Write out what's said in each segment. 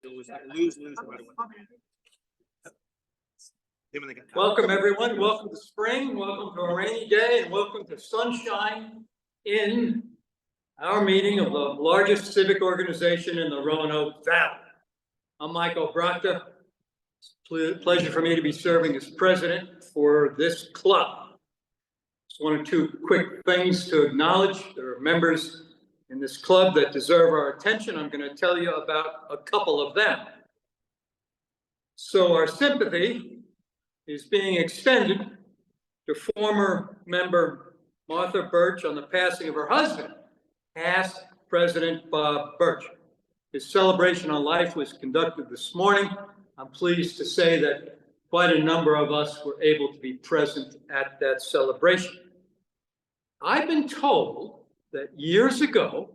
Lose, no matter what. Welcome, everyone. Welcome to spring. Welcome to a rainy day, and welcome to sunshine in our meeting of the largest civic organization in the Roanoke Valley. I'm Michael Brocta. It's a pleasure for me to be serving as president for this club. Just one or two quick things to acknowledge. There are members in this club that deserve our attention. I'm going to tell you about a couple of them. So our sympathy is being extended to former member Martha Birch on the passing of her husband, past President Bob Birch. His celebration on life was conducted this morning. I'm pleased to say that quite a number of us were able to be present at that celebration. I've been told that years ago,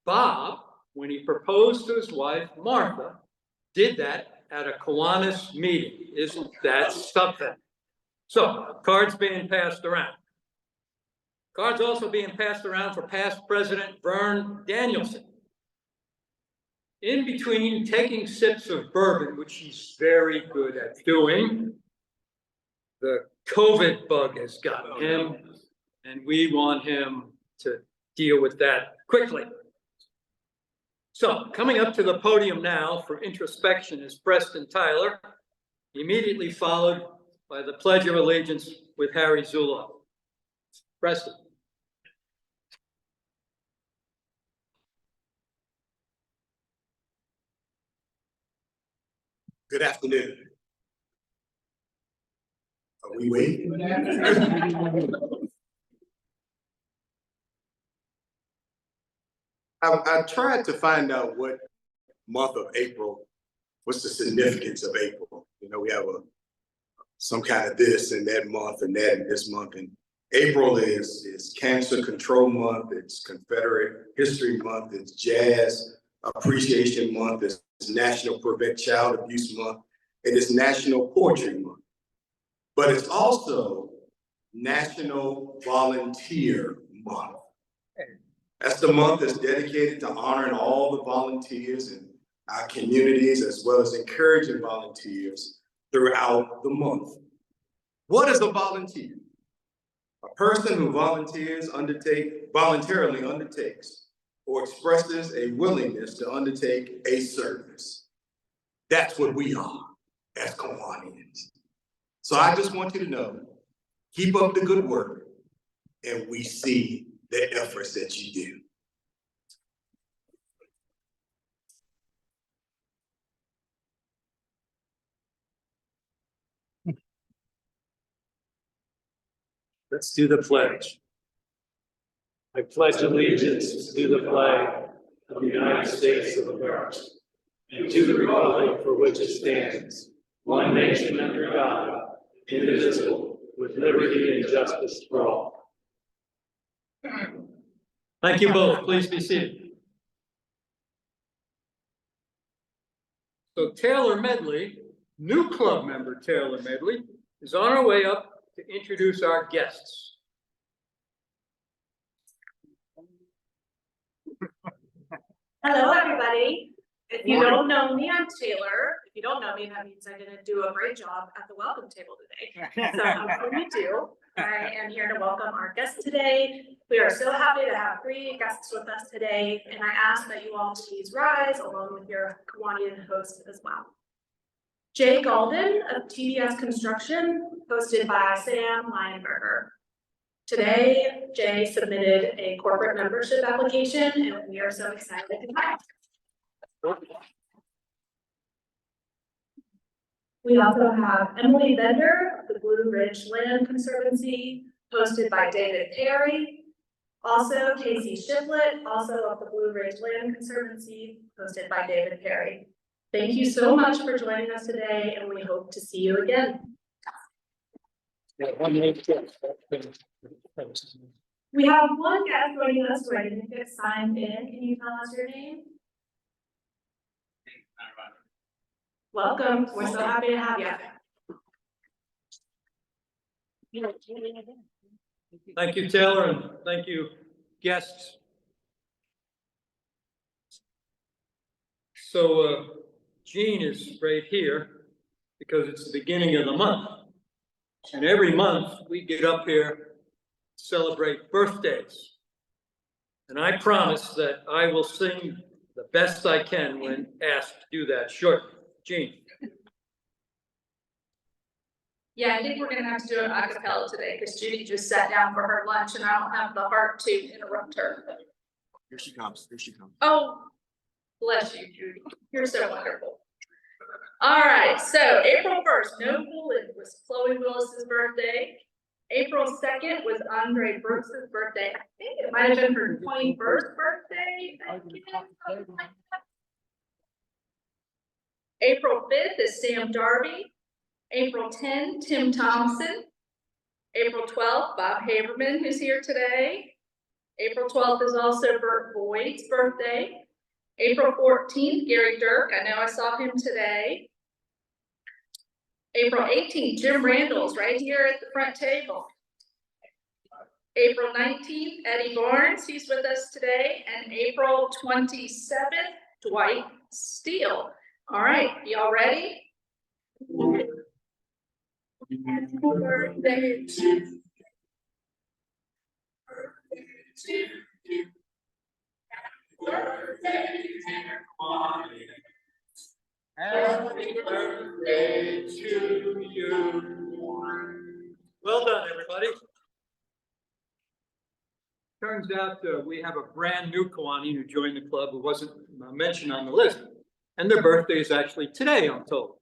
Bob, when he proposed to his wife, Martha, did that at a Kiwanis meeting. Isn't that something? So, cards being passed around. Cards also being passed around for past President Vern Danielson. In between taking sips of bourbon, which he's very good at doing, the COVID bug has gotten him, and we want him to deal with that quickly. So, coming up to the podium now for introspection is Preston Tyler, immediately followed by the Pledge of Allegiance with Harry Zuloff. Preston. Good afternoon. Are we waiting? I tried to find out what month of April, what's the significance of April. You know, we have some kind of this and that month and that and this month. And April is Cancer Control Month, it's Confederate History Month, it's Jazz Appreciation Month, it's National Prevent Child Abuse Month, and it's National Poetry Month. But it's also National Volunteer Month. That's the month that's dedicated to honoring all the volunteers in our communities, as well as encouraging volunteers throughout the month. What is a volunteer? A person who voluntarily undertakes or expresses a willingness to undertake a service. That's what we are as Kiwanis. So I just want you to know, keep up the good work, and we see the efforts that you do. Let's do the pledge. I pledge allegiance to the flag of the United States of America and to the republic for which it stands, one nation under God, indivisible, with liberty and justice for all. Thank you both. Please be seated. So Taylor Medley, new club member Taylor Medley, is on her way up to introduce our guests. Hello, everybody. If you don't know me, I'm Taylor. If you don't know me, that means I didn't do a great job at the welcome table today. So hopefully you do. I am here to welcome our guests today. We are so happy to have 3 guests with us today, and I ask that you all please rise along with your Kiwanian host as well. Jay Galden of TBS Construction, hosted by Sam Leinberger. Today, Jay submitted a corporate membership application, and we are so excited to have. We also have Emily Bender of the Blue Ridge Land Conservancy, hosted by David Perry. Also, Casey Shiflett, also of the Blue Ridge Land Conservancy, hosted by David Perry. Thank you so much for joining us today, and we hope to see you again. We have one guest joining us who I didn't get signed in. Can you tell us your name? Welcome. We're so happy to have you. Thank you, Taylor, and thank you, guests. So Jean is right here because it's the beginning of the month. And every month we get up here to celebrate birthdays. And I promise that I will sing the best I can when asked to do that shortly. Jean. Yeah, I think we're gonna have to do it a cappella today, because Judy just sat down for her lunch and I don't have the heart to interrupt her. Here she comes, here she comes. Oh, bless you, Judy. You're so wonderful. All right, so April 1st, no bullet, was Chloe Willis's birthday. April 2nd was Andre Brooks's birthday. I think it might have been her 21st birthday. April 5th is Sam Darby. April 10, Tim Thompson. April 12th, Bob Haberman, who's here today. April 12th is also Bert Boyd's birthday. April 14th, Gary Dirk. I know I saw him today. April 18th, Jim Randall's right here at the front table. April 19th, Eddie Barnes, he's with us today. And April 27th, Dwight Steele. All right, y'all ready? Happy birthday to you. Birthday, dear Kiwanis. Happy birthday to you. Well done, everybody. Turns out we have a brand new Kiwani who joined the club who wasn't mentioned on the list. And their birthday is actually today, I'm told.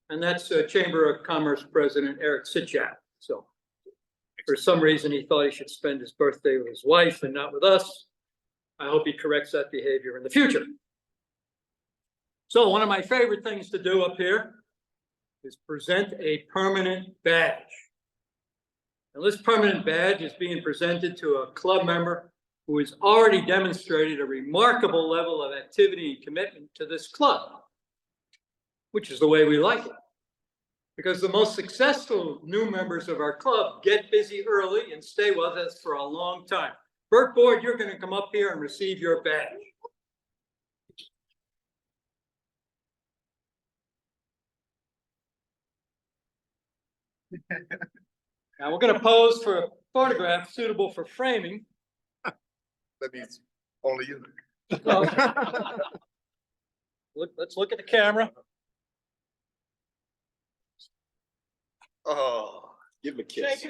And that's Chamber of Commerce President Eric Sitchak. So for some reason, he thought he should spend his birthday with his wife and not with us. I hope he corrects that behavior in the future. So one of my favorite things to do up here is present a permanent badge. And this permanent badge is being presented to a club member who has already demonstrated a remarkable level of activity and commitment to this club, which is the way we like it. Because the most successful new members of our club get busy early and stay with us for a long time. Bert Boyd, you're going to come up here and receive your badge. Now we're going to pose for a photograph suitable for framing. That means only you. Let's look at the camera. Oh, give him a kiss. Thank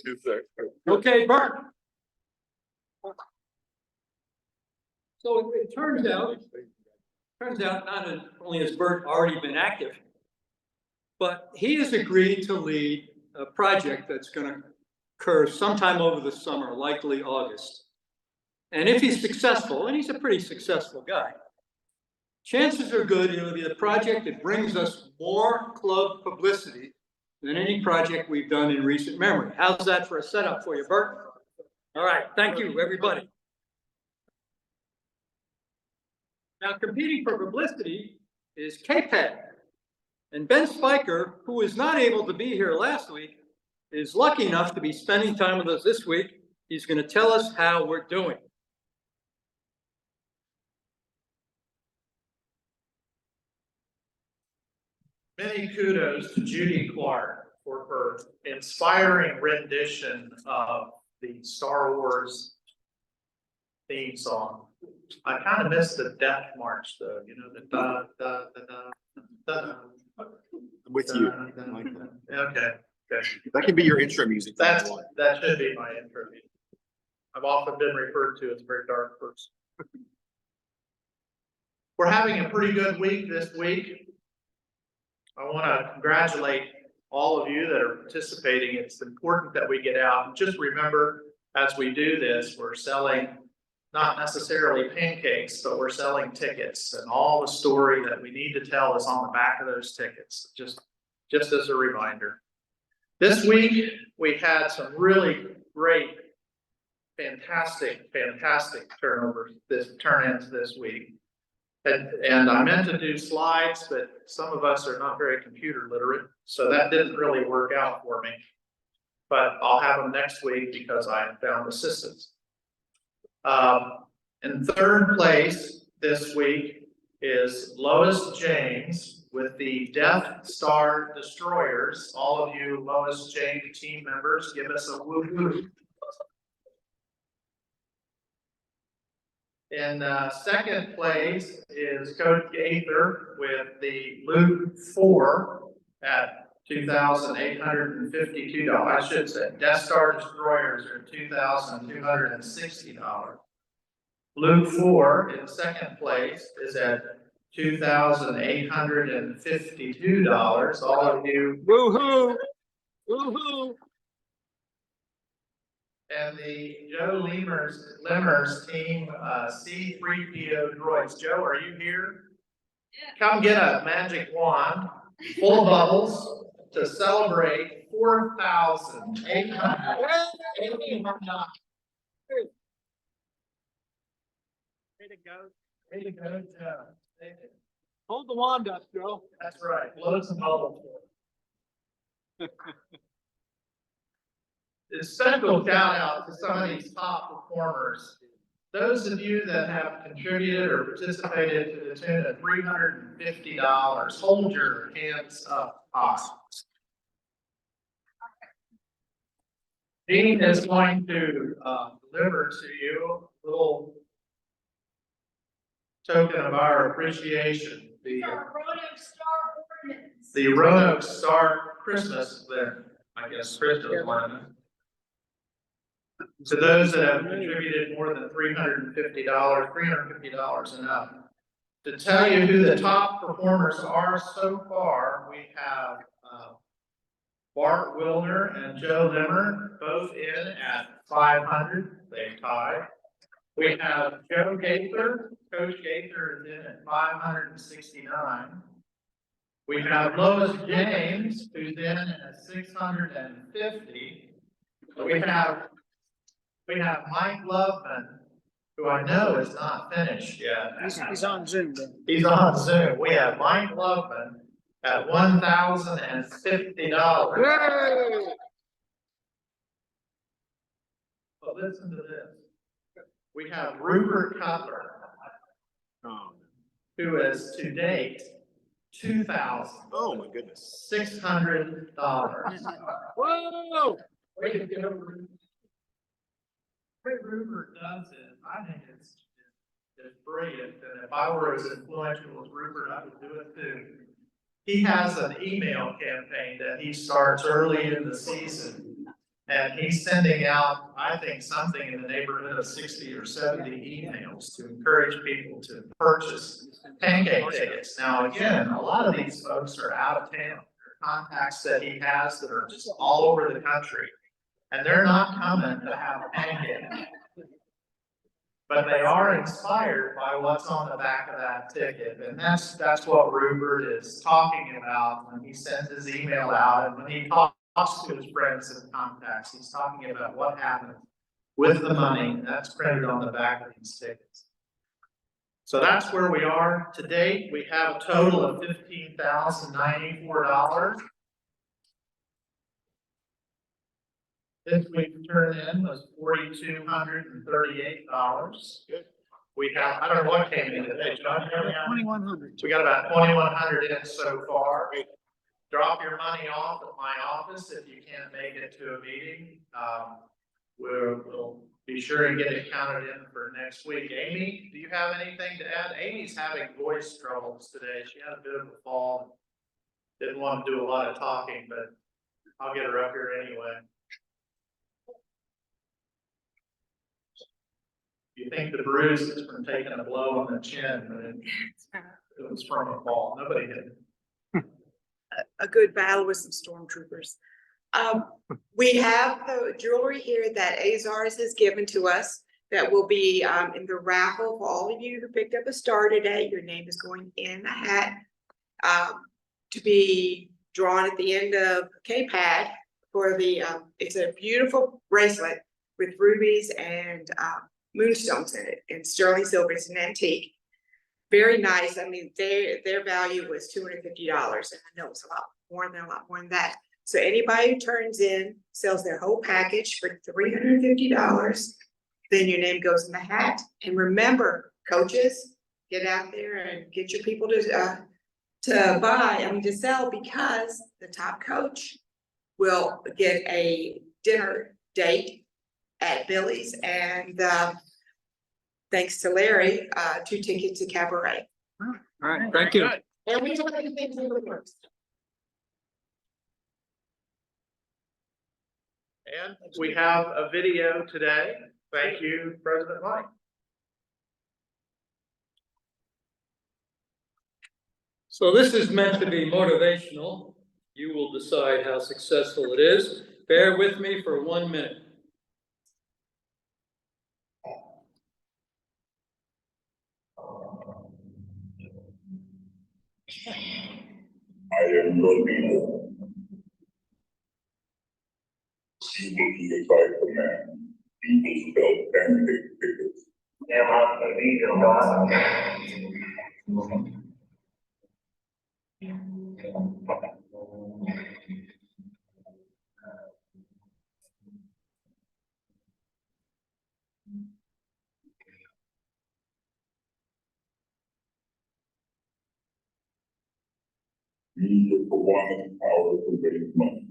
you, sir. Okay, Bert. So it turns out not only has Bert already been active, but he has agreed to lead a project that's going to occur sometime over the summer, likely August. And if he's successful, and he's a pretty successful guy, chances are good it'll be a project that brings us more club publicity than any project we've done in recent memory. How's that for a setup for you, Bert? All right, thank you, everybody. Now, competing for publicity is KPEG. And Ben Spiker, who was not able to be here last week, is lucky enough to be spending time with us this week. He's going to tell us how we're doing. Many kudos to Judy Clark for her inspiring rendition of the Star Wars theme song. I kind of missed the Death March though, you know, the da da da da da. I'm with you. Okay, okay. That can be your intro music. That should be my intro music. I've often been referred to as a very dark person. We're having a pretty good week this week. I want to congratulate all of you that are participating. It's important that we get out and just remember, as we do this, we're selling not necessarily pancakes, but we're selling tickets, and all the story that we need to tell is on the back of those tickets, just as a reminder. This week, we had some really great, fantastic turn-ins this week. And I meant to do slides, but some of us are not very computer literate, so that didn't really work out for me. but I'll have them next week because I found assistants. In third place this week is Lois James with the Death Star Destroyers. All of you Lois James team members, give us a woo-hoo. In second place is Coach Gaither with the Luke 4 at $2,852. I should say Death Star Destroyers are $2,260. Luke 4 in second place is at $2,852. All of you. Woo-hoo! Woo-hoo! And the Joe Lemmer's team, C3PO droids. Joe, are you here? Yeah. Come get a magic wand full of bubbles to celebrate 4,880. Way to go. Way to go, Joe. Hold the wand up, Joe. That's right. Blow some bubbles. A special shout out to some of these top performers. Those of you that have contributed or participated to the tune of $350, hold your hands up high. Dean is going to deliver to you a little token of our appreciation. The Roanoke Star ornaments. The Roanoke Star Christmas, I guess Christmas ornament. To those that have contributed more than $350 and up. To tell you who the top performers are so far, we have Bart Wilner and Joe Limmer, both in at 500, they tied. We have Joe Gaither, Coach Gaither is in at 569. We have Lois James, who's in at 650. We have Mike Loveman, who I know is not finished yet. He's on Zoom. He's on Zoom. We have Mike Loveman at $1,050. But listen to this. We have Rupert Cutler, who is to date $2,000. Oh, my goodness. $600. Whoa! Way to go, Rupert. The way Rupert does it, I think it's brilliant, and if I were as influential as Rupert, I would do it too. He has an email campaign that he starts early in the season, and he's sending out, I think, something in the neighborhood of 60 or 70 emails to encourage people to purchase pancake tickets. Now, again, a lot of these folks are out of town. There are contacts that he has that are just all over the country. And they're not coming to have a pancake. But they are inspired by what's on the back of that ticket. And that's what Rupert is talking about when he sends his email out. And when he talks to his friends and contacts, he's talking about what happened with the money that's printed on the back of these tickets. So that's where we are. To date, we have a total of $15,094. This week's turn in was $4,238. We have, I don't know what came in today, John. 2,100. We got about 2,100 in so far. Drop your money off at my office if you can't make it to a meeting. We'll be sure and get it counted in for next week. Amy, do you have anything to add? Amy's having voice troubles today. She had a bit of a fall. Didn't want to do a lot of talking, but I'll get her up here anyway. You think the bruise is from taking a blow on the chin, but it was from a fall. Nobody hit it. A good battle with some stormtroopers. We have the jewelry here that Azars has given to us that will be in the raffle for all of you who picked up a star today. Your name is going in the hat to be drawn at the end of K-Pad for the, it's a beautiful bracelet with rubies and moonstones in it, and sterling silver. It's an antique. Very nice. I mean, their value was $250, and I know it's a lot more than that. So anybody who turns in, sells their whole package for $350, then your name goes in the hat. And remember, coaches, get out there and get your people to sell, because the top coach will get a dinner date at Billy's, and thanks to Larry, 2 tickets to Cabaret. All right, thank you. And we have other things in the works. And we have a video today. Thank you, President Mike. So this is meant to be motivational. You will decide how successful it is. Bear with me for 1 minute. I am your leader. You will be the type of man. You will spell candidate tickets. Am I the leader, God? Use your Kiwanis power to raise money.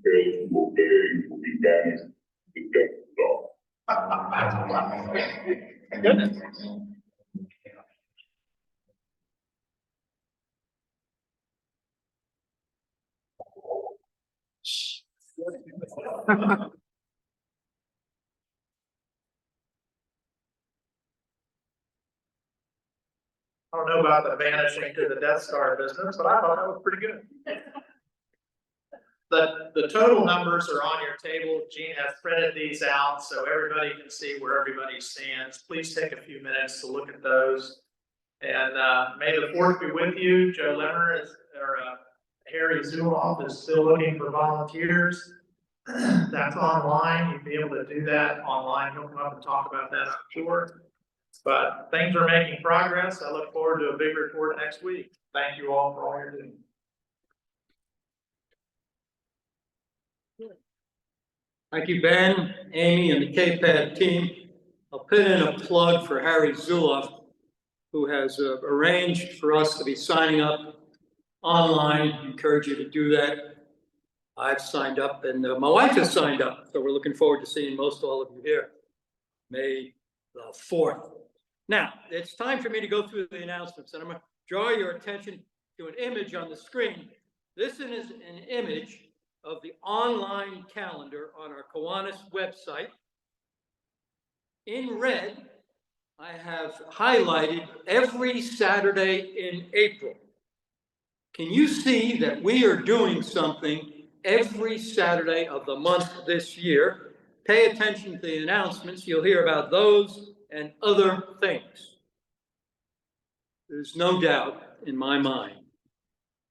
Fail to obey will be banished to death dog. Goodness. I don't know about the vanishing to the Death Star business, but I thought that was pretty good. The total numbers are on your table. Gene has printed these out so everybody can see where everybody stands. Please take a few minutes to look at those. And may the fourth be with you. Joe Lemmer Harry Zuloff is still looking for volunteers. That's online. You'll be able to do that online. He'll come up and talk about that, I'm sure. But things are making progress. I look forward to a big report next week. Thank you all for all you're doing. Thank you, Ben, Amy, and the KPAD team. I'll put in a plug for Harry Zuloff, who has arranged for us to be signing up online. I encourage you to do that. I've signed up, and my wife has signed up, so we're looking forward to seeing most all of you here, May the 4th. Now, it's time for me to go through the announcements, and I'm going to draw your attention to an image on the screen. This is an image of the online calendar on our Kiwanis website. In red, I have highlighted every Saturday in April. Can you see that we are doing something every Saturday of the month this year? Pay attention to the announcements. You'll hear about those and other things. There's no doubt in my mind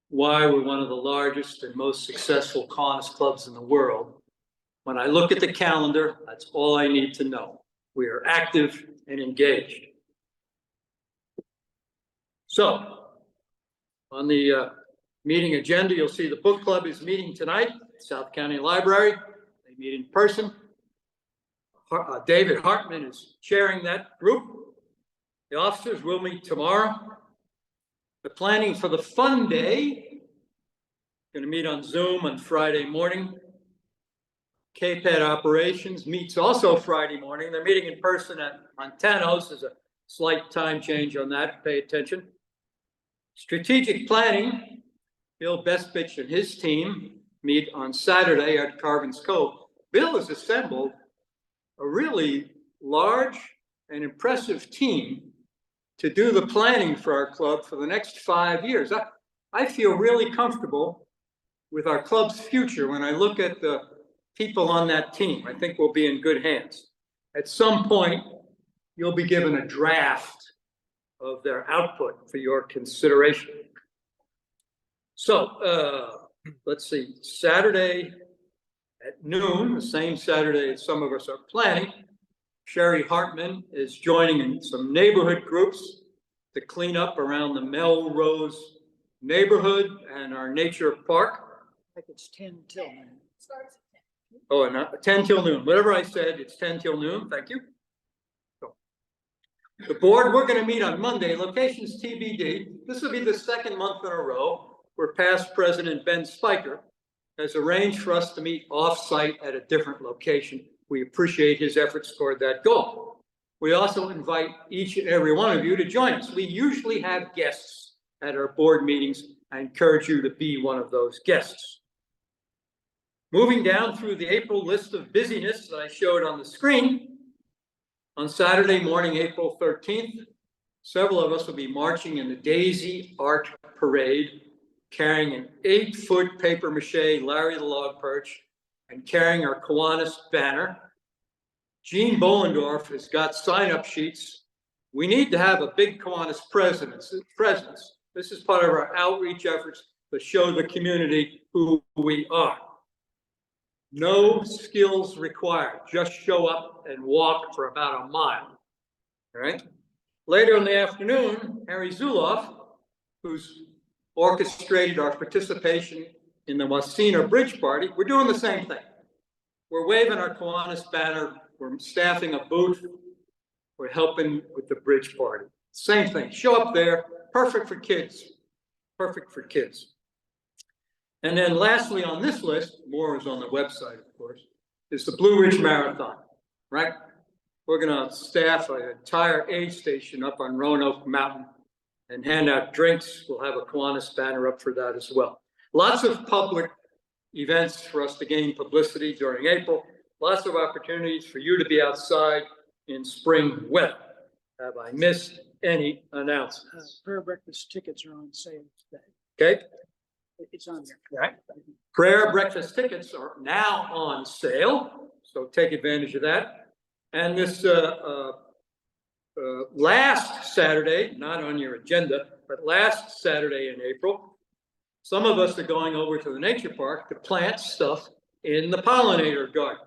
why we're one of the largest and most successful Kiwanis clubs in the world. When I look at the calendar, that's all I need to know. We are active and engaged. So, on the meeting agenda, you'll see the book club is meeting tonight at South County Library. They meet in person. David Hartman is chairing that group. The officers will meet tomorrow. The planning for the fun day, going to meet on Zoom on Friday morning. KPAD operations meets also Friday morning. They're meeting in person at Montano's. There's a slight time change on that. Pay attention. Strategic planning, Bill Bestbitch and his team meet on Saturday at Carvin's Cove. Bill has assembled a really large and impressive team to do the planning for our club for the next 5 years. I feel really comfortable with our club's future when I look at the people on that team. I think we'll be in good hands. At some point, you'll be given a draft of their output for your consideration. So let's see, Saturday at noon, the same Saturday as some of us are planning, Sherry Hartman is joining in some neighborhood groups to clean up around the Melrose neighborhood and our nature park. Like it's 10 till noon. Oh, and 10 till noon, whatever I said, it's 10 till noon, thank you. So, the board, we're gonna meet on Monday, locations TBD. This will be the second month in a row where past President Ben Spiker has arranged for us to meet off-site at a different location. We appreciate his efforts toward that goal. We also invite each and every one of you to join us. We usually have guests at our board meetings. I encourage you to be one of those guests. Moving down through the April list of busyness that I showed on the screen, on Saturday morning, April 13th, several of us will be marching in the Daisy Art Parade, carrying an 8-foot paper mache Larry the Log Perch and carrying our Kiwanis banner. Gene Bollendorf has got sign-up sheets. We need to have a big Kiwanis presence. This is part of our outreach efforts to show the community who we are. No skills required, just show up and walk for about a mile, all right? Later in the afternoon, Harry Zuloff, who's orchestrated our participation in the Wasina Bridge Party, we're doing the same thing. We're waving our Kiwanis banner, we're staffing a booth, we're helping with the bridge party. Same thing, show up there, perfect for kids, perfect for kids. And then lastly on this list, more is on the website, of course, is the Blue Ridge Marathon, right? We're gonna staff an entire aid station up on Roanoke Mountain and hand out drinks. We'll have a Kiwanis banner up for that as well. Lots of public events for us to gain publicity during April. Lots of opportunities for you to be outside in spring weather. Have I missed any announcements? Prayer breakfast tickets are on sale today. Okay, It's on there. right. Prayer breakfast tickets are now on sale, so take advantage of that. And this last Saturday, not on your agenda, but last Saturday in April, some of us are going over to the nature park to plant stuff in the pollinator garden.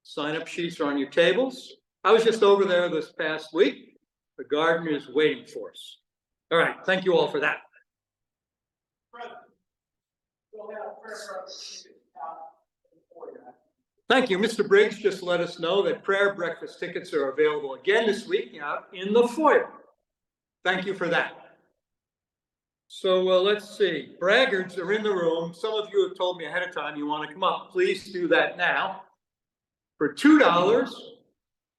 Sign-up sheets are on your tables. I was just over there this past week. The garden is waiting for us. All right, thank you all for that. Thank you. Mr. Briggs just let us know that prayer breakfast tickets are available again this week out in the foyer. Thank you for that. So let's see. Braggarts are in the room. Some of you have told me ahead of time you want to come up. Please do that now. For $2,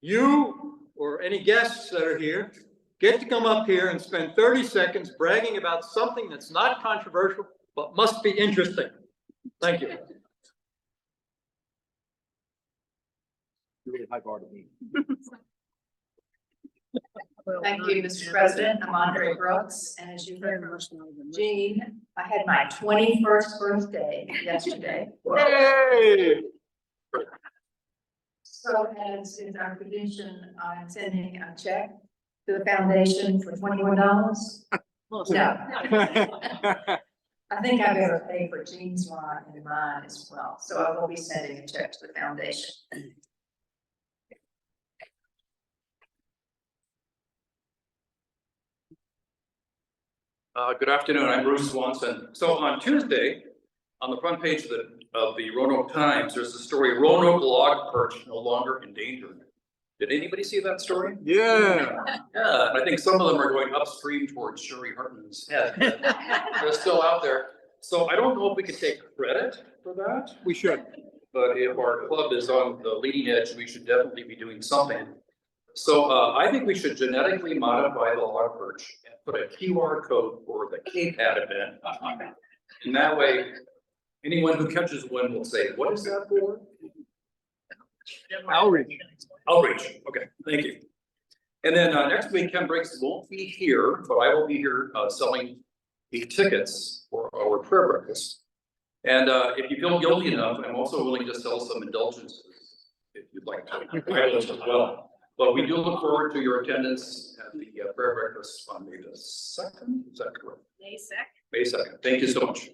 you or any guests that are here get to come up here and spend 30 seconds bragging about something that's not controversial, but must be interesting. Thank you. Really high bar to meet. Thank you, Mr. President. I'm Andre Brooks, and as you heard from Gene, I had my 21st birthday yesterday. Hey! So as is our tradition, I'm sending a check to the foundation for $21. No. I think I better pay for Gene's line and mine as well, so I will be sending a check to the foundation. Good afternoon, I'm Bruce Swanson. So on Tuesday, on the front page of the Roanoke Times, there's the story, Roanoke log perch no longer endangered. Did anybody see that story? Yeah. Yeah, I think some of them are going upstream towards Sherry Hartman's head. They're still out there. So I don't know if we can take credit for that, We should. but if our club is on the leading edge, we should definitely be doing something. So I think we should genetically modify the log perch and put a QR code for the K-Pad event on it. And that way, anyone who catches one will say, what is that for? Outreach. Outreach, okay, thank you. And then next week, Ken Briggs won't be here, but I will be here selling the tickets for our prayer breakfast. And if you feel guilty enough, I'm also willing to sell some indulgences if you'd like to, buy those as well. But we do look forward to your attendance at the prayer breakfast on May the 2nd, is that correct? May 2nd. May 2nd, thank you so much.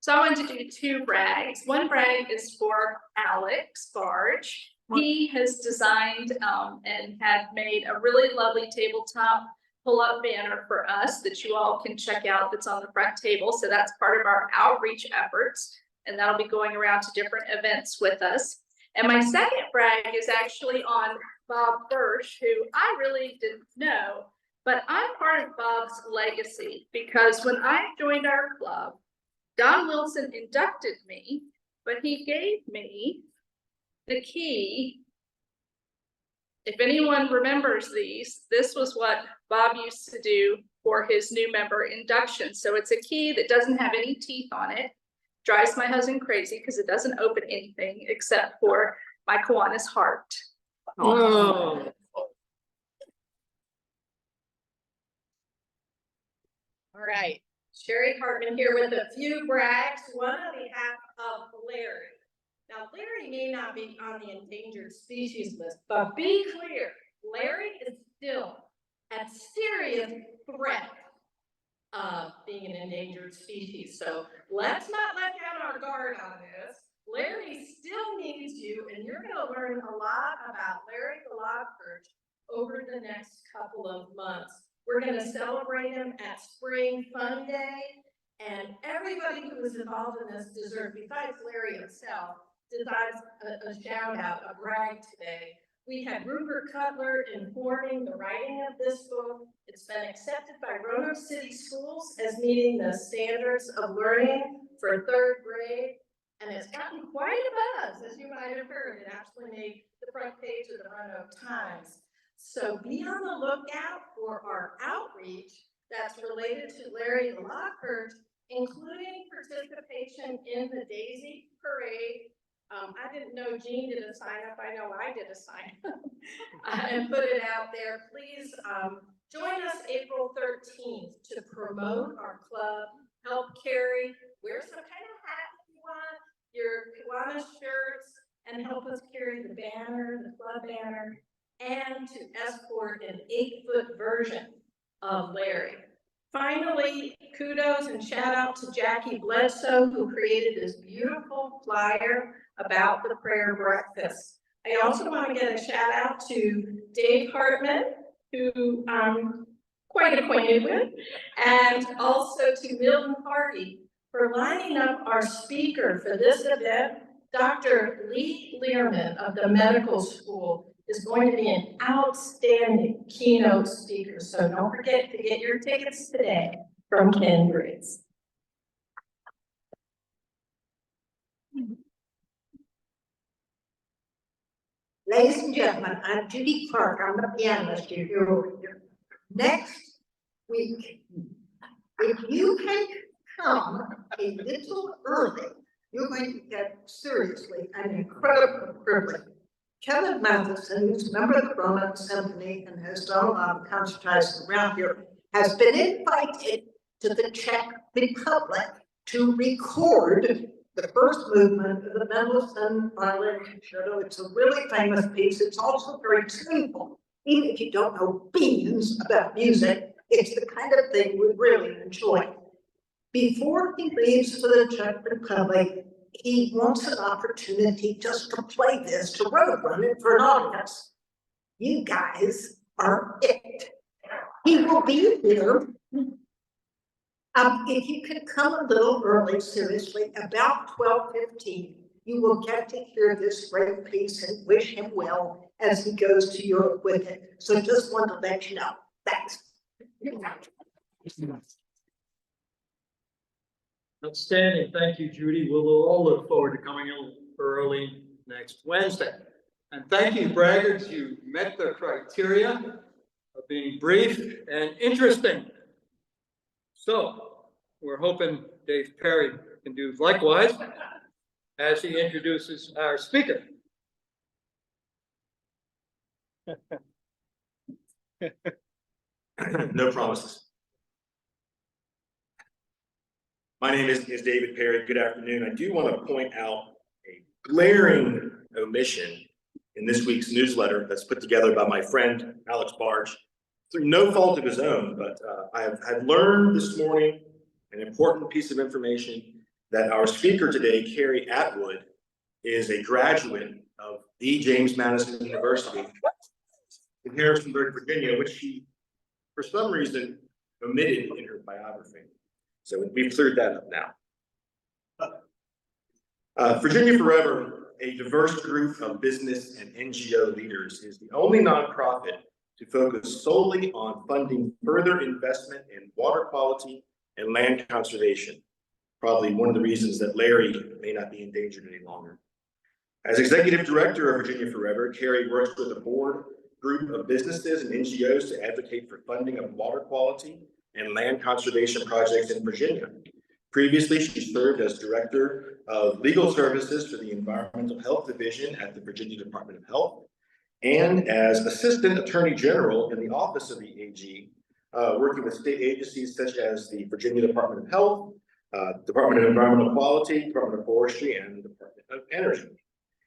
So I wanted to do two brags. One brag is for Alex Barge. He has designed and had made a really lovely tabletop pull-up banner for us that you all can check out that's on the front table. So that's part of our outreach efforts. And that'll be going around to different events with us. And my second brag is actually on Bob Birch, who I really didn't know, but I'm part of Bob's legacy because when I joined our club, Don Wilson inducted me, but he gave me the key. If anyone remembers these, this was what Bob used to do for his new member induction. So it's a key that doesn't have any teeth on it. Drives my husband crazy because it doesn't open anything except for my Kiwanis heart. Oh. All right, Sherry Hartman here with a few brags, one on behalf of Larry. Now, Larry may not be on the endangered species list, but be clear, Larry is still at serious threat of being an endangered species. So let's not let down our guard on this. Larry still needs you, and you're gonna learn a lot about Larry the log perch over the next couple of months. We're gonna celebrate him at Spring Fun Day, and everybody who was involved in this deserves, besides Larry himself, deserves a shout out, a brag today. We had Rupert Cutler informing the writing of this book. It's been accepted by Roanoke City Schools as meeting the standards of learning for 3rd grade. And it's gotten quite a buzz, as you might have heard. It actually made the front page of the Roanoke Times. So be on the lookout for our outreach that's related to Larry the log perch, including participation in the Daisy Parade. I didn't know Jean did a sign up. I know I did a sign up and put it out there. Please join us April 13th to promote our club, help carry, wear some kind of hat if you want, your Kiwanis shirts, and help us carry the banner, the club banner, and to escort an 8-foot version of Larry. Finally, kudos and shout out to Jackie Bledsoe, who created this beautiful flyer about the prayer breakfast. I also want to get a shout out to Dave Hartman, who I'm quite acquainted with, and also to Milton Hardy for lining up our speaker for this event. Dr. Lee Learman of the medical school is going to be an outstanding keynote speaker. So don't forget to get your tickets today from Ken Griggs. Ladies and gentlemen, I'm Judy Clark. I'm the pianist here over here. Next week, if you can come a little early, you're going to get seriously an incredible privilege. Kevin Matheson, who's a member of the Roanoke Symphony and has done a lot of concertinas around here, has been invited to the Czech Republic to record the first movement of the Mendelssohn violin concerto. It's a really famous piece. It's also very tuneful. Even if you don't know beans about music, it's the kind of thing we really enjoy. Before he leaves for the Czech Republic, he wants an opportunity just to play this, to road run it for an audience. You guys are it. He will be here. If you could come a little early, seriously, about 12:15, you will get to hear this great piece and wish him well as he goes to Europe with it. So just want to let you know. Thanks. Outstanding. Thank you, Judy. We'll all look forward to coming in early next Wednesday. And thank you, braggarts. You met the criteria of being brief and interesting. So we're hoping Dave Perry can do likewise as he introduces our speaker. No promises. My name is David Perry. Good afternoon. I do want to point out a glaring omission in this week's newsletter that's put together by my friend Alex Barge through no fault of his own, but I've learned this morning an important piece of information that our speaker today, Carrie Atwood, is a graduate of the James Madison University in Harrisonburg, Virginia, which she, for some reason, omitted in her biography. So we've cleared that up now. Virginia Forever, a diverse group of business and NGO leaders, is the only nonprofit to focus solely on funding further investment in water quality and land conservation. Probably one of the reasons that Larry may not be endangered any longer. As executive director of Virginia Forever, Carrie works with a board group of businesses and NGOs to advocate for funding of water quality and land conservation projects in Virginia. Previously, she served as director of legal services for the Environmental Health Division at the Virginia Department of Health, and as assistant attorney general in the office of the AG, working with state agencies such as the Virginia Department of Health, Department of Environmental Quality, Department of Forestry, and the Department of Energy.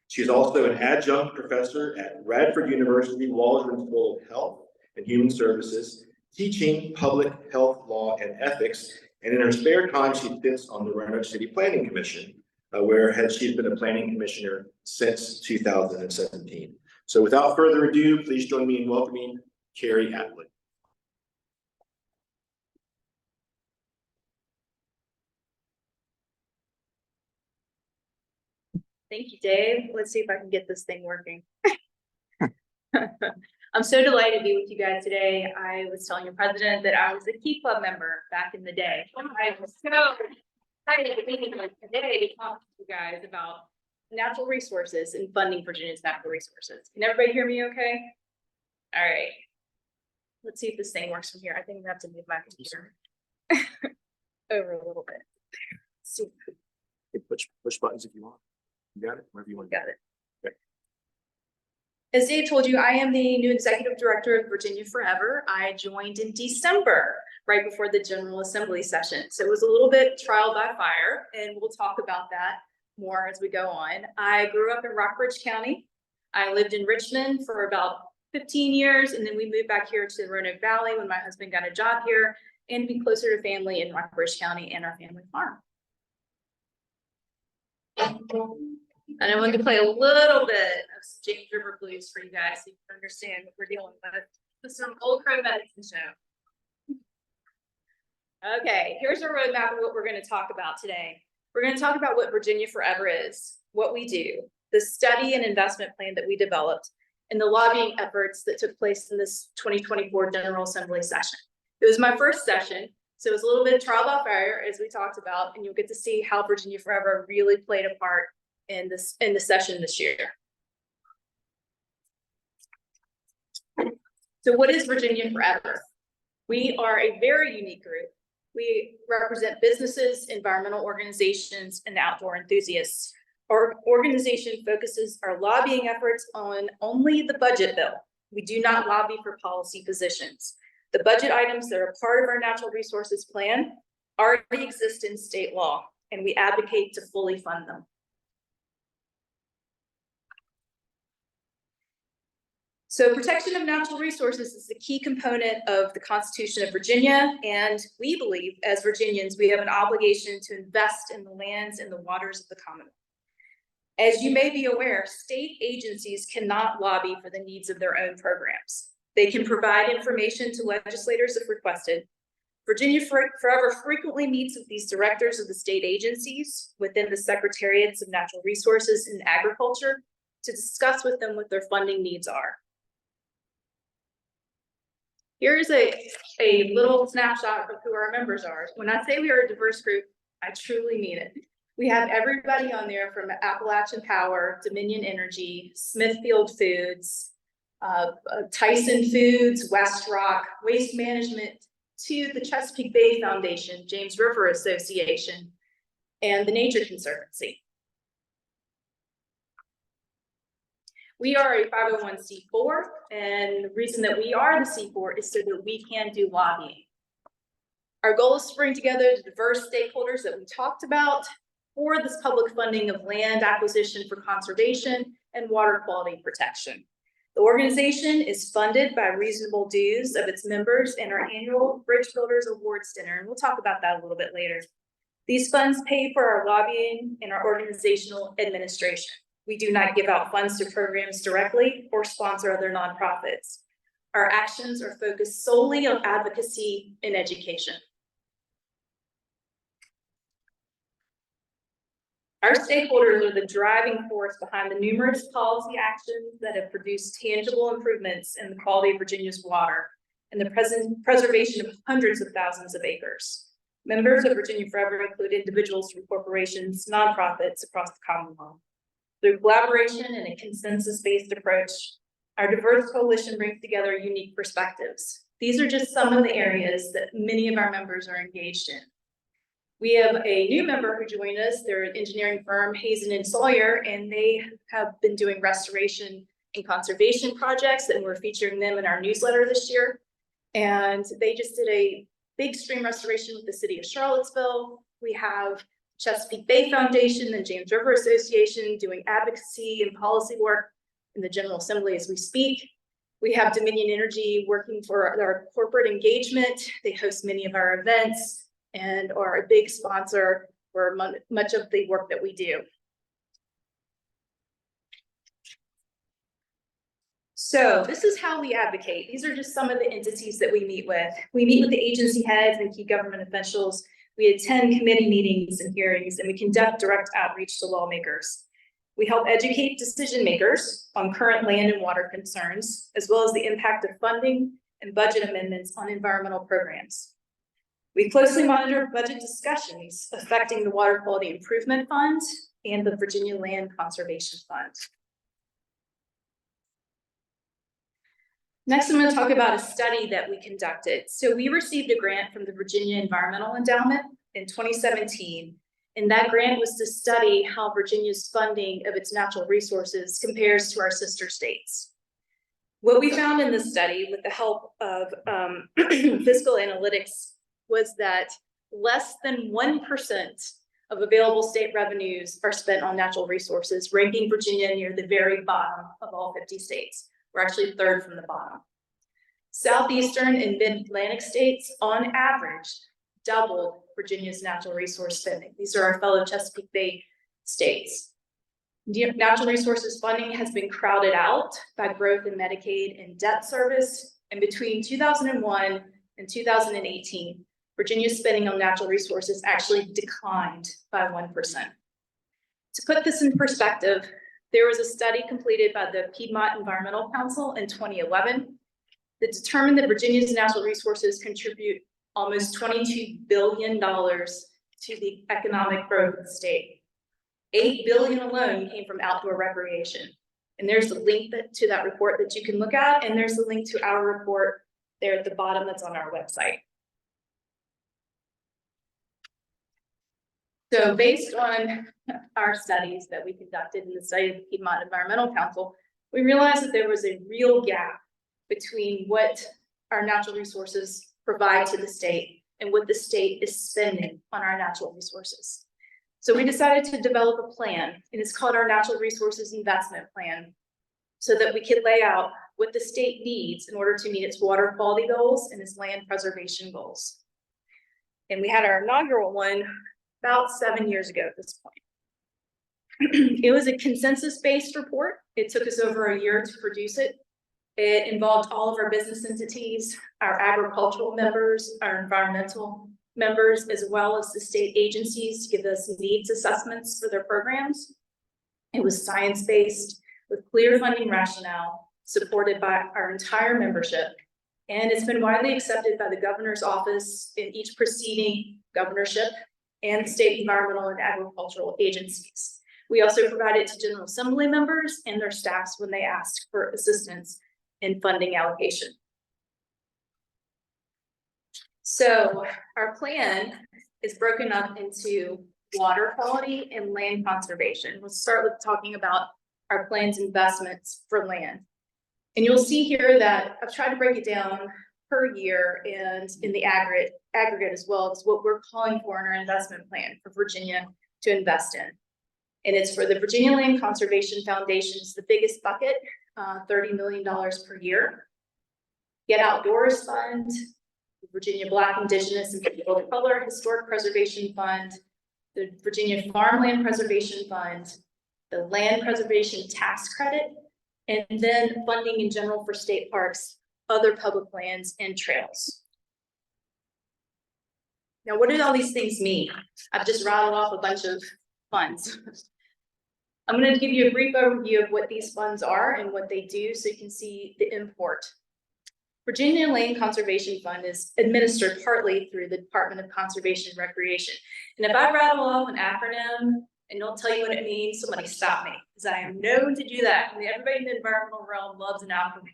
She is also an adjunct professor at Radford University Waldron School of Health and Human Services, teaching public health law and ethics. And in her spare time, she sits on the Roanoke City Planning Commission, where she's been a planning commissioner since 2017. So without further ado, please join me in welcoming Carrie Atwood. Thank you, Dave. Let's see if I can get this thing working. I'm so delighted to be with you guys today. I was telling your president that I was a Key Club member back in the day. I was so excited to be here today to talk to you guys about natural resources and funding Virginia's natural resources. Can everybody hear me okay? All right. Let's see if this thing works from here. I think I'm gonna have to move my computer over a little bit. Let's see. Push buttons if you want. You got it? Wherever you want. Got it. As Dave told you, I am the new executive director of Virginia Forever. I joined in December, right before the General Assembly session. So it was a little bit trial by fire, and we'll talk about that more as we go on. I grew up in Rockbridge County. I lived in Richmond for about 15 years, and then we moved back here to the Roanoke Valley when my husband got a job here, and to be closer to family in Rockbridge County and our family farm. And I wanted to play a little bit of James River Blues for you guys so you can understand what we're dealing with. This is some Old Crow medicine show. Okay, here's a roadmap of what we're going to talk about today. We're going to talk about what Virginia Forever is, what we do, the study and investment plan that we developed, and the lobbying efforts that took place in this 2024 General Assembly session. It was my first session, so it was a little bit of trial by fire, as we talked about, and you'll get to see how Virginia Forever really played a part in the session this year. So what is Virginia Forever? We are a very unique group. We represent businesses, environmental organizations, and outdoor enthusiasts. Our organization focuses our lobbying efforts on only the budget bill. We do not lobby for policy positions. The budget items that are part of our natural resources plan already exist in state law, and we advocate to fully fund them. So protection of natural resources is the key component of the Constitution of Virginia, and we believe as Virginians, we have an obligation to invest in the lands and the waters of the Commonwealth. As you may be aware, state agencies cannot lobby for the needs of their own programs. They can provide information to legislators if requested. Virginia Forever frequently meets with these directors of the state agencies within the Secretariats of Natural Resources and Agriculture to discuss with them what their funding needs are. Here's a little snapshot of who our members are. When I say we are a diverse group, I truly mean it. We have everybody on there from Appalachian Power, Dominion Energy, Smithfield Foods, Tyson Foods, West Rock, Waste Management, to the Chesapeake Bay Foundation, James River Association, and the Nature Conservancy. We are a 501c4, and the reason that we are the C4 is so that we can do lobbying. Our goal is to bring together the diverse stakeholders that we talked about for this public funding of land acquisition for conservation and water quality protection. The organization is funded by reasonable dues of its members and our annual Bridge Builders Awards dinner, and we'll talk about that a little bit later. These funds pay for our lobbying and our organizational administration. We do not give out funds to programs directly or sponsor other nonprofits. Our actions are focused solely on advocacy and education. Our stakeholders are the driving force behind the numerous policy actions that have produced tangible improvements in the quality of Virginia's water and the preservation of hundreds of thousands of acres. Members of Virginia Forever include individuals from corporations, nonprofits across the Commonwealth. Through collaboration and a consensus-based approach, our diverse coalition brings together unique perspectives. These are just some of the areas that many of our members are engaged in. We have a new member who joined us. They're an engineering firm, Hazen and Sawyer, and they have been doing restoration and conservation projects, and we're featuring them in our newsletter this year. And they just did a big stream restoration with the city of Charlottesville. We have Chesapeake Bay Foundation and James River Association doing advocacy and policy work in the General Assembly as we speak. We have Dominion Energy working for our corporate engagement. They host many of our events and are a big sponsor for much of the work that we do. So this is how we advocate. These are just some of the entities that we meet with. We meet with the agency heads and key government officials. We attend committee meetings and hearings, and we conduct direct outreach to lawmakers. We help educate decision makers on current land and water concerns, as well as the impact of funding and budget amendments on environmental programs. We closely monitor budget discussions affecting the Water Quality Improvement Fund and the Virginia Land Conservation Fund. Next, I'm going to talk about a study that we conducted. So we received a grant from the Virginia Environmental Endowment in 2017, and that grant was to study how Virginia's funding of its natural resources compares to our sister states. What we found in this study, with the help of fiscal analytics, was that less than 1% of available state revenues are spent on natural resources, ranking Virginia near the very bottom of all 50 states. We're actually third from the bottom. Southeastern and mid-Atlantic states, on average, doubled Virginia's natural resource spending. These are our fellow Chesapeake Bay states. Natural resources funding has been crowded out by growth in Medicaid and debt service. And between 2001 and 2018, Virginia's spending on natural resources actually declined by 1%. To put this in perspective, there was a study completed by the Piedmont Environmental Council in 2011 that determined that Virginia's natural resources contribute almost $22 billion to the economic growth of the state. $8 billion alone came from outdoor recreation. And there's a link to that report that you can look at, and there's a link to our report there at the bottom that's on our website. So based on our studies that we conducted in the study of the Piedmont Environmental Council, we realized that there was a real gap between what our natural resources provide to the state and what the state is spending on our natural resources. So we decided to develop a plan, and it's called our Natural Resources Investment Plan, so that we could lay out what the state needs in order to meet its water quality goals and its land preservation goals. And we had our inaugural one about 7 years ago at this point. It was a consensus-based report. It took us over a year to produce it. It involved all of our business entities, our agricultural members, our environmental members, as well as the state agencies to give us needs assessments for their programs. It was science-based with clear funding rationale, supported by our entire membership. And it's been widely accepted by the governor's office in each preceding governorship and state environmental and agricultural agencies. We also provided to General Assembly members and their staffs when they asked for assistance in funding allocation. So our plan is broken up into water quality and land conservation. We'll start with talking about our planned investments for land. And you'll see here that I've tried to break it down per year and in the aggregate as well as what we're calling for in our investment plan for Virginia to invest in. And it's for the Virginia Land Conservation Foundation, it's the biggest bucket, $30 million per year. Get Outdoors Fund, the Virginia Black, Indigenous, and People of Color Historic Preservation Fund, the Virginia Farmland Preservation Fund, the Land Preservation Tax Credit, and then funding in general for state parks, other public lands, and trails. Now, what do all these things mean? I've just rattled off a bunch of funds. I'm going to give you a brief overview of what these funds are and what they do so you can see the import. Virginia Land Conservation Fund is administered partly through the Department of Conservation and Recreation. And if I rattle off an acronym and don't tell you what it means, somebody stop me, because I am known to do that. And everybody in the environmental realm loves an acronym.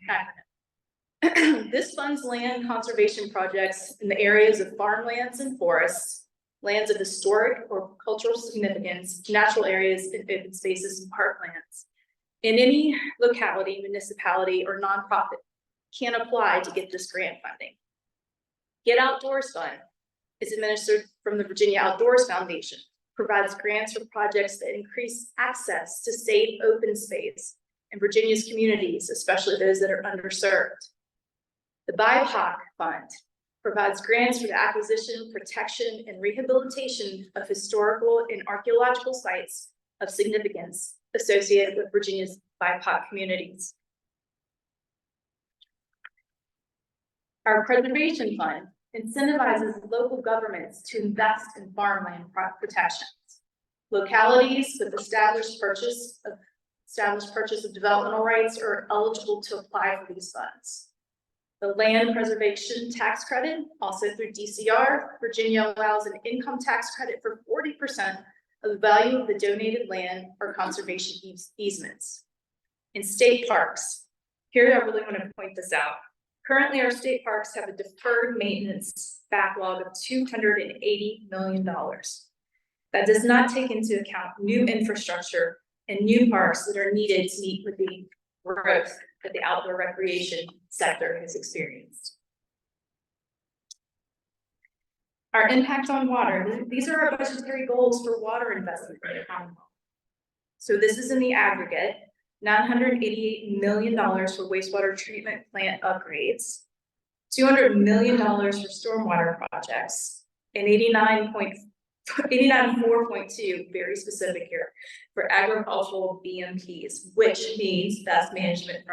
This funds land conservation projects in the areas of farmlands and forests, lands of historic or cultural significance, natural areas and open spaces and parklands. In any locality, municipality, or nonprofit can apply to get this grant funding. Get Outdoors Fund is administered from the Virginia Outdoors Foundation, provides grants for projects that increase access to safe open space in Virginia's communities, especially those that are underserved. The BIPOC Fund provides grants for the acquisition, protection, and rehabilitation of historical and archaeological sites of significance associated with Virginia's BIPOC communities. Our Preservation Fund incentivizes local governments to invest in farmland protections. Localities with established purchase of developmental rights are eligible to apply for these funds. The Land Preservation Tax Credit, also through DCR, Virginia allows an income tax credit for 40% of the value of the donated land or conservation easements. In state parks, here I really want to point this out. Currently, our state parks have a deferred maintenance backlog of $280 million. That does not take into account new infrastructure and new parks that are needed to meet with the growth that the outdoor recreation sector has experienced. Our impact on water. These are our budgetary goals for water investment in the Commonwealth. So this is in the aggregate. $988 million for wastewater treatment plant upgrades, $200 million for stormwater projects, and 89.4.2, very specific here, for agricultural BMPs, which means best management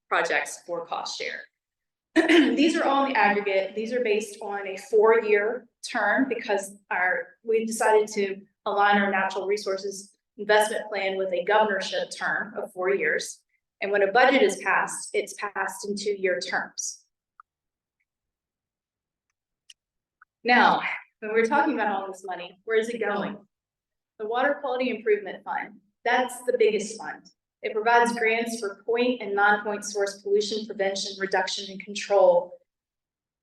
projects for cost share. These are all in the aggregate. These are based on a 4-year term because we've decided to align our natural resources investment plan with a governorship term of 4 years. And when a budget is passed, it's passed in 2-year terms. Now, when we're talking about all this money, where is it going? The Water Quality Improvement Fund, that's the biggest fund. It provides grants for point and non-point source pollution prevention, reduction, and control.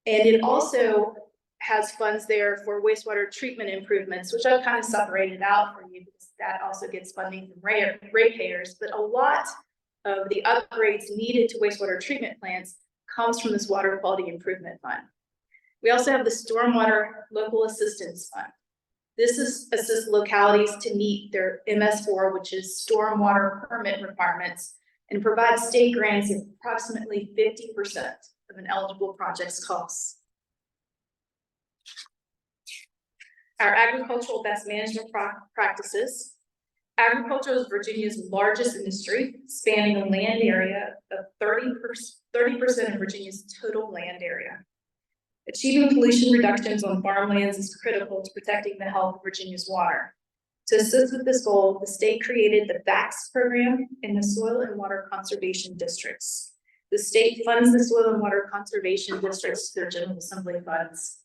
And it also has funds there for wastewater treatment improvements, which I've kind of separated out for you because that also gets funding from ratepayers. But a lot of the upgrades needed to wastewater treatment plants comes from this Water Quality Improvement Fund. We also have the Stormwater Local Assistance Fund. This assists localities to meet their MS4, which is stormwater permit requirements, and provides state grants of approximately 50% of an eligible project's costs. Our agricultural best management practices. Agriculture is Virginia's largest industry, spanning a land area of 30% of Virginia's total land area. Achieving pollution reductions on farmlands is critical to protecting the health of Virginia's water. To assist with this goal, the state created the VAX program in the Soil and Water Conservation Districts. The state funds the Soil and Water Conservation Districts through their General Assembly funds.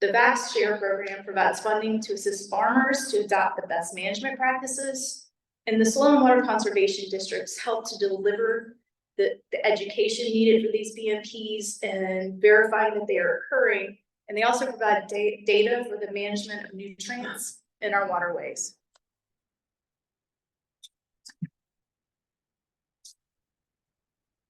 The VAX Share program provides funding to assist farmers to adopt the best management practices, and the Soil and Water Conservation Districts help to deliver the education needed for these BMPs and verifying that they are occurring. And they also provide data for the management of nutrients in our waterways.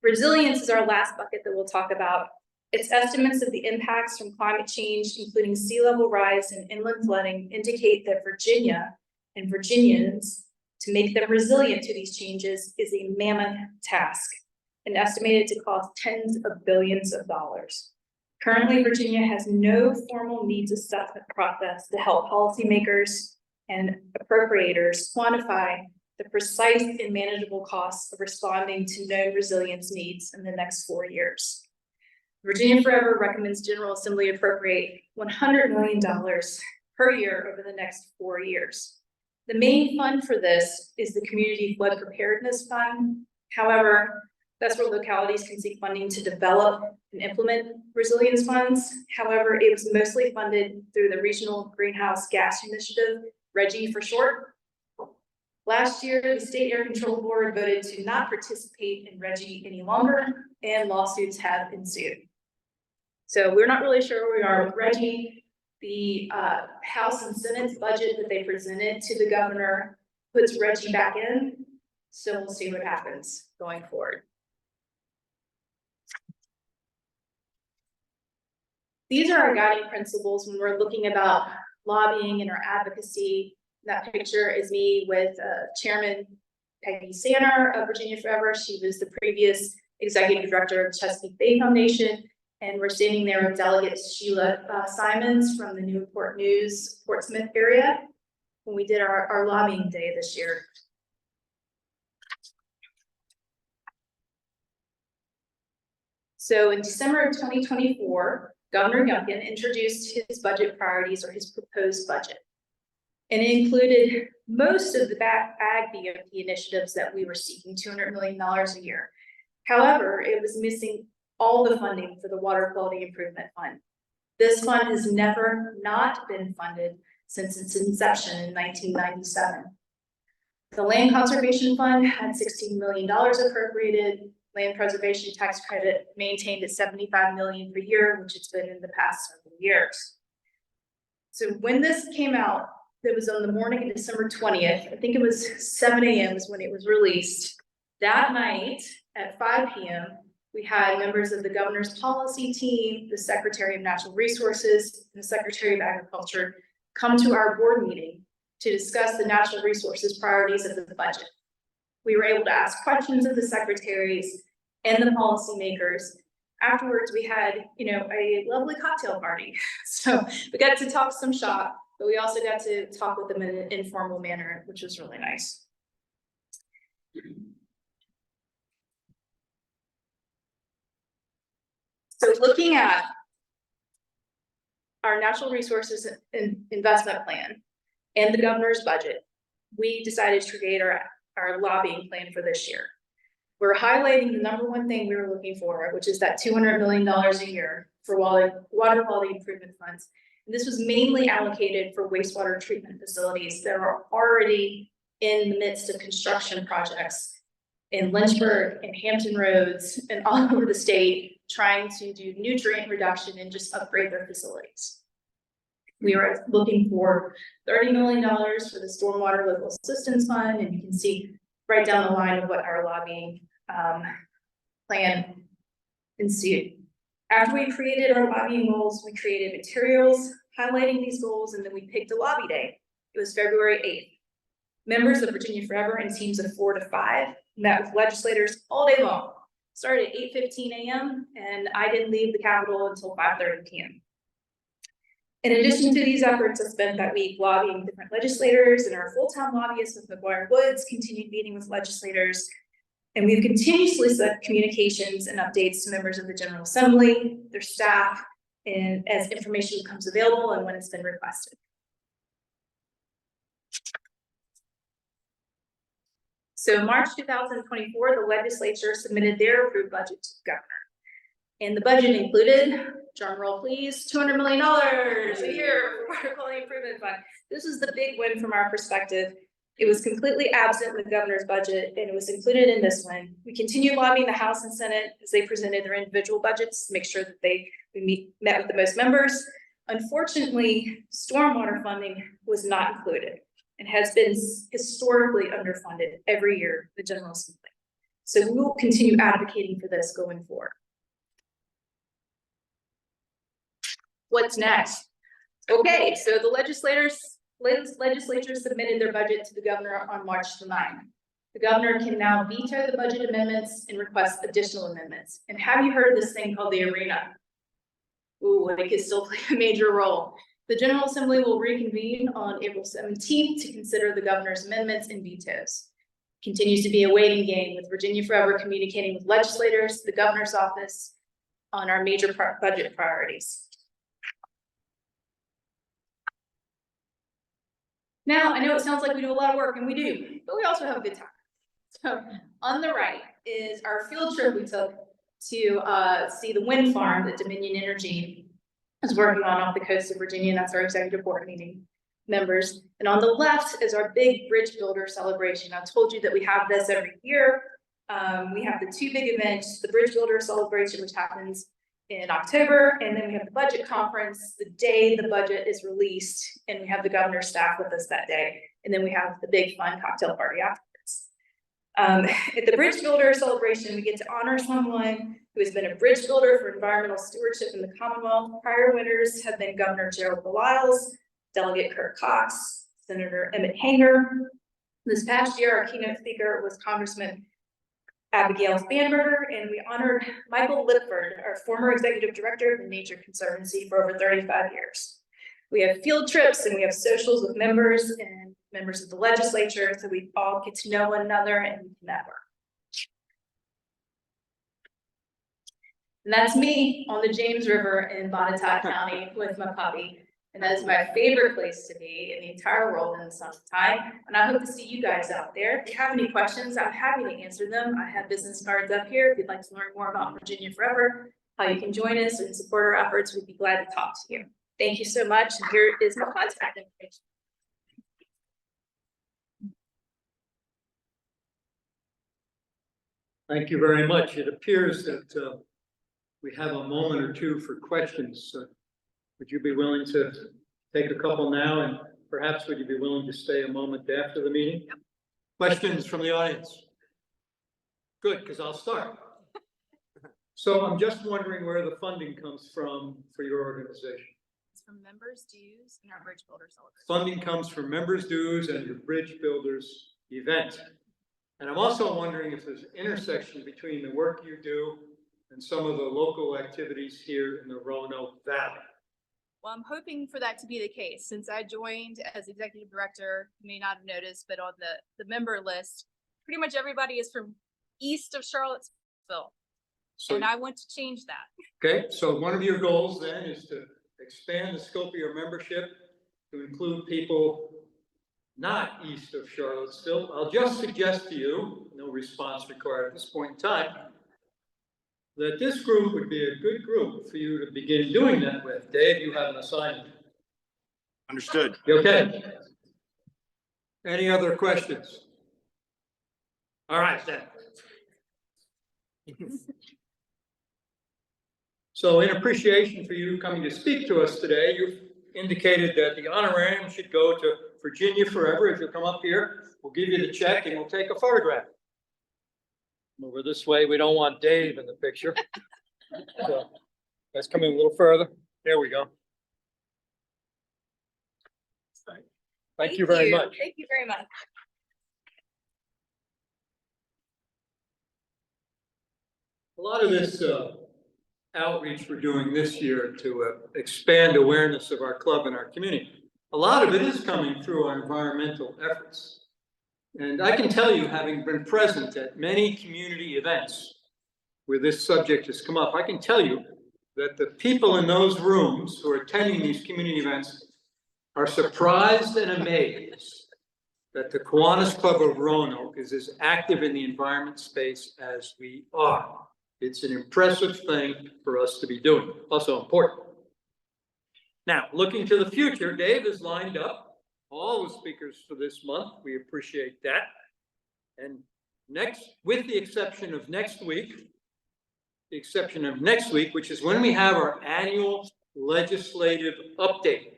Resilience is our last bucket that we'll talk about. Its estimates of the impacts from climate change, including sea level rise and inland flooding, indicate that Virginia and Virginians, to make them resilient to these changes, is a mammoth task and estimated to cost tens of billions of dollars. Currently, Virginia has no formal needs assessment process to help policymakers and appropriators quantify the precise and manageable costs of responding to known resilience needs in the next 4 years. Virginia Forever recommends General Assembly appropriate $100 million per year over the next 4 years. The main fund for this is the Community Flood Preparedness Fund. However, that's where localities can seek funding to develop and implement resilience funds. However, it was mostly funded through the Regional Greenhouse Gas Initiative, RGGI for short. Last year, the State Air Control Board voted to not participate in RGGI any longer, and lawsuits have ensued. So we're not really sure where we are with RGGI. The House and Senate's budget that they presented to the governor puts RGGI back in. So we'll see what happens going forward. These are our guiding principles when we're looking about lobbying and our advocacy. That picture is me with Chairman Peggy Sanner of Virginia Forever. She was the previous executive director of Chesapeake Bay Foundation. And we're standing there with Delegate Sheila Simons from the Newport News, Portsmouth area when we did our lobbying day this year. So in December of 2024, Governor Youngkin introduced his budget priorities, or his proposed budget. And it included most of the ag BOP initiatives that we were seeking, $200 million a year. However, it was missing all the funding for the Water Quality Improvement Fund. This fund has never not been funded since its inception in 1997. The Land Conservation Fund had $16 million appropriated. Land Preservation Tax Credit maintained at $75 million per year, which it's been in the past several years. So when this came out, it was on the morning of December 20th. I think it was 7 a.m. is when it was released. That night at 5 p.m., we had members of the governor's policy team, the Secretary of Natural Resources, and the Secretary of Agriculture come to our board meeting to discuss the natural resources priorities of the budget. We were able to ask questions of the secretaries and the policymakers. Afterwards, we had, a lovely cocktail party. So we got to talk some shop, but we also got to talk with them in an informal manner, which was really nice. So looking at our natural resources investment plan and the governor's budget, we decided to create our lobbying plan for this year. We're highlighting the number one thing we were looking for, which is that $200 million a year for water quality improvement funds. And this was mainly allocated for wastewater treatment facilities that are already in the midst of construction projects in Lynchburg and Hampton Roads and all over the state, trying to do nutrient reduction and just upgrade their facilities. We were looking for $30 million for the Stormwater Local Assistance Fund, and you can see right down the line of what our lobbying plan ensued. After we created our lobbying goals, we created materials highlighting these goals, and then we picked a lobby day. It was February 8th. Members of Virginia Forever in teams of 4 to 5 met with legislators all day long. Started at 8:15 a.m. and I didn't leave the Capitol until 5:30 p.m. In addition to these efforts, I spent that week lobbying different legislators, and our full-time lobbyists with McGuire Woods continued meeting with legislators. And we've continuously sent communications and updates to members of the General Assembly, their staff, and as information becomes available and when it's been requested. So in March 2024, the legislature submitted their approved budget to the governor. And the budget included, drum roll please, $200 million a year for Water Quality Improvement Fund. This is the big win from our perspective. It was completely absent in the governor's budget, and it was included in this one. We continued lobbying the House and Senate as they presented their individual budgets to make sure that we met with the most members. Unfortunately, stormwater funding was not included and has been historically underfunded every year, the General Assembly. So we will continue advocating for this going forward. What's next? Okay, so the legislature submitted their budget to the governor on March the 9th. The governor can now veto the budget amendments and request additional amendments. And have you heard of this thing called the arena? Ooh, it could still play a major role. The General Assembly will reconvene on April 17th to consider the governor's amendments and vetoes. Continues to be a waiting game, with Virginia Forever communicating with legislators, the governor's office on our major budget priorities. Now, I know it sounds like we do a lot of work, and we do, but we also have a good time. So on the right is our field trip we took to see the wind farm that Dominion Energy is working on off the coast of Virginia, and that's our executive board meeting members. And on the left is our big bridge builder celebration. I told you that we have this every year. We have the two big events, the bridge builder celebration, which happens in October, and then we have the budget conference the day the budget is released, and we have the governor's staff with us that day. And then we have the big fun cocktail party afterwards. At the bridge builder celebration, we get to honor someone who has been a bridge builder for environmental stewardship in the Commonwealth. Prior winners have been Governor Gerald Baliles, Delegate Kurt Cox, Senator Emmett Hanger. This past year, our keynote speaker was Congressman Abigail Spanberger, and we honored Michael Lipford, our former executive director of the Nature Conservancy for over 35 years. We have field trips and we have socials with members and members of the legislature, so we all get to know one another and we can network. And that's me on the James River in Botetourt County with my puppy. And that is my favorite place to be in the entire world in the summertime. And I hope to see you guys out there. If you have any questions, I'm happy to answer them. I have business cards up here. If you'd like to learn more about Virginia Forever, how you can join us and support our efforts, we'd be glad to talk to you. Thank you so much. And here is my contact information. Thank you very much. It appears that we have a moment or two for questions. Would you be willing to take a couple now, and perhaps would you be willing to stay a moment after the meeting? Yep. Questions from the audience? Good, because I'll start. So I'm just wondering where the funding comes from for your organization. It's from members' dues and our bridge builder celebration. Funding comes from members' dues and your bridge builders event. And I'm also wondering if there's an intersection between the work you do and some of the local activities here in the Roanoke Valley. Well, I'm hoping for that to be the case. Since I joined as executive director, you may not have noticed, but on the member list, pretty much everybody is from east of Charlottesville. So, and I want to change that. Okay, so one of your goals then is to expand the scope of your membership to include people not east of Charlottesville. I'll just suggest to you, no response required at this point in time, that this group would be a good group for you to begin doing that with. Dave, you have an assignment. Understood. Okay. Any other questions? All right, then. So in appreciation for you coming to speak to us today, you've indicated that the honorarium should go to Virginia Forever. If you'll come up here, we'll give you the check and we'll take a photograph. Over this way, we don't want Dave in the picture. So let's come in a little further. There we go. Thank you very much. Thank you very much. A lot of this outreach we're doing this year to expand awareness of our club and our community, a lot of it is coming through our environmental efforts. And I can tell you, having been present at many community events where this subject has come up, I can tell you that the people in those rooms who are attending these community events are surprised and amazed that the Kiwanis Club of Roanoke is as active in the environment space as we are. It's an impressive thing for us to be doing, also important. Now, looking to the future, Dave has lined up all the speakers for this month. We appreciate that. And next, with the exception of next week, which is when we have our annual legislative update.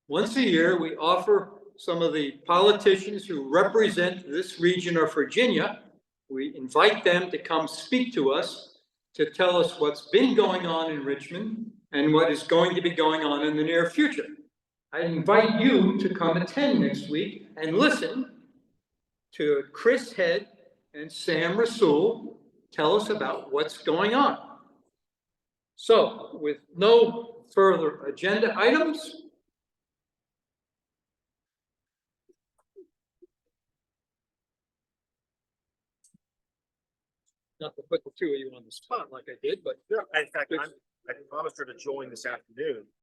Once a year, we offer some of the politicians who represent this region of Virginia, we invite them to come speak to us to tell us what's been going on in Richmond and what is going to be going on in the near future. I invite you to come attend next week and listen to Chris Head and Sam Rasool tell us about what's going on. So with no further agenda items, not to put the two of you on the spot like I did, but In fact, I promised her to join this afternoon.